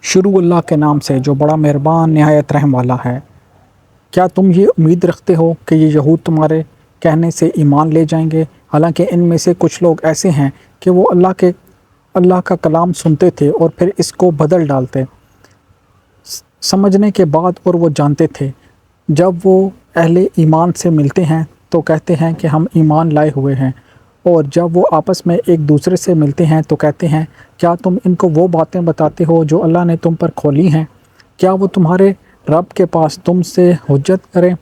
شروع اللہ کے نام سے جو بڑا مہربان نہایت رحم والا ہے۔ کیا تم یہ امید رکھتے ہو کہ یہ یہود تمہارے کہنے سے ایمان لے جائیں گے؟ حالانکہ ان میں سے کچھ لوگ ایسے ہیں کہ وہ اللہ کا کلام سنتے تھے اور پھر اس کو بدل ڈالتے سمجھنے کے بعد، اور وہ جانتے تھے جب وہ اہل ایمان سے ملتے ہیں تو کہتے ہیں کہ ہم ایمان لائے ہوئے ہیں، اور جب وہ آپس میں ایک دوسرے سے ملتے ہیں تو کہتے ہیں کیا تم ان کو وہ باتیں بتاتے ہو جو اللہ نے تم پر کھولی ہیں؟ کیا وہ تمہارے رب کے پاس تم سے حجت کریں؟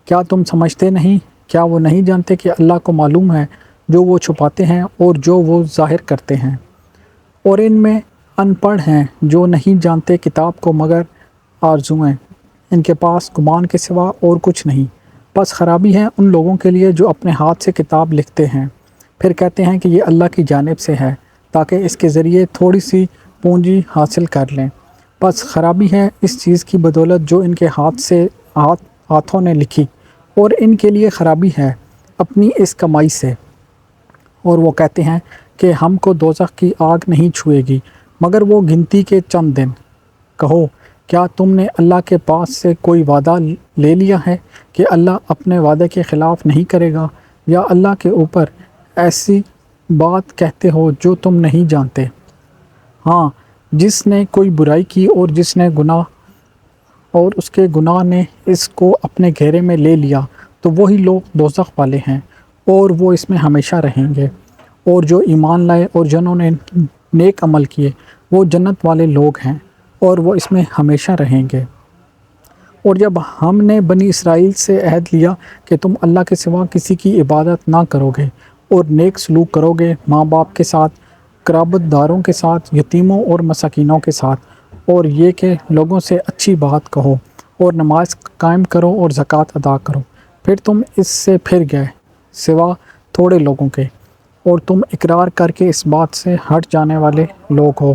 کیا تم سمجھتے نہیں؟ کیا وہ نہیں جانتے کہ اللہ کو معلوم ہے جو وہ چھپاتے ہیں اور جو وہ ظاہر کرتے ہیں؟ اور ان میں ان پڑھ ہیں جو نہیں جانتے کتاب کو مگر آرزوئیں، ان کے پاس گمان کے سوا اور کچھ نہیں۔ بس خرابی ہے ان لوگوں کے لیے جو اپنے ہاتھ سے کتاب لکھتے ہیں، پھر کہتے ہیں کہ یہ اللہ کی جانب سے ہے تاکہ اس کے ذریعے تھوڑی سی پونجی حاصل کر لیں۔ بس خرابی ہے اس چیز کی بدولت جو ان کے ہاتھوں نے لکھی، اور ان کے لیے خرابی ہے اپنی اس کمائی سے۔ اور وہ کہتے ہیں کہ ہم کو دوزخ کی آگ نہیں چھوئے گی مگر وہ گنتی کے چند دن۔ کہو کیا تم نے اللہ کے پاس سے کوئی وعدہ لے لیا ہے کہ اللہ اپنے وعدے کے خلاف نہیں کرے گا؟ یا اللہ کے اوپر ایسی بات کہتے ہو جو تم نہیں جانتے؟ ہاں، جس نے کوئی برائی کی اور جس نے گناہ اور اس کے گناہ نے اس کو اپنے گھیرے میں لے لیا تو وہی لوگ دوزخ والے ہیں، اور وہ اس میں ہمیشہ رہیں گے۔ اور جو ایمان لائے اور جنہوں نے نیک عمل کیے وہ جنت والے لوگ ہیں، اور وہ اس میں ہمیشہ رہیں گے۔ اور جب ہم نے بنی اسرائیل سے عہد لیا کہ تم اللہ کے سوا کسی کی عبادت نہ کرو گے اور نیک سلوک کرو گے ماں باپ کے ساتھ، قرابت داروں کے ساتھ، یتیموں اور مساکینوں کے ساتھ، اور یہ کہ لوگوں سے اچھی بات کہو اور نماز قائم کرو اور زکوٰۃ ادا کرو، پھر تم اس سے پھر گئے سوا تھوڑے لوگوں کے، اور تم اقرار کر کے اس بات سے ہٹ جانے والے لوگ ہو۔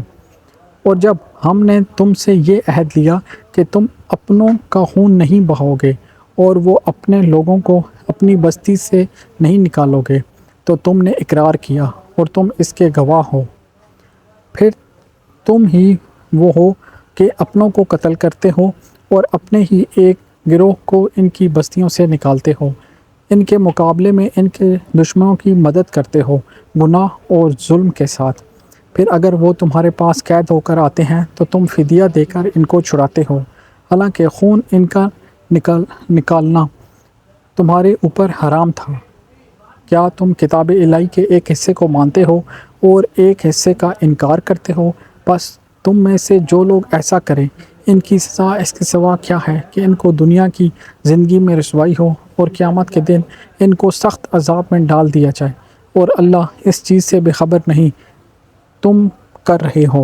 اور جب ہم نے تم سے یہ عہد لیا کہ تم اپنوں کا خون نہیں بہاؤ گے اور وہ اپنے لوگوں کو اپنی بستی سے نہیں نکالو گے، تو تم نے اقرار کیا اور تم اس کے گواہ ہو۔ پھر تم ہی وہ ہو کہ اپنوں کو قتل کرتے ہو اور اپنے ہی ایک گروہ کو ان کی بستیوں سے نکالتے ہو، ان کے مقابلے میں ان کے دشمنوں کی مدد کرتے ہو گناہ اور ظلم کے ساتھ۔ پھر اگر وہ تمہارے پاس قید ہو کر آتے ہیں تو تم فدیہ دے کر ان کو چھڑاتے ہو، حالانکہ خون ان کا نکالنا تمہارے اوپر حرام تھا۔ کیا تم کتاب الہی کے ایک حصے کو مانتے ہو اور ایک حصے کا انکار کرتے ہو؟ بس تم میں سے جو لوگ ایسا کریں ان کی سزا اس کے سوا کیا ہے کہ ان کو دنیا کی زندگی میں رسوائی ہو اور قیامت کے دن ان کو سخت عذاب میں ڈال دیا جائے، اور اللہ اس چیز سے بے خبر نہیں تم کر رہے ہو۔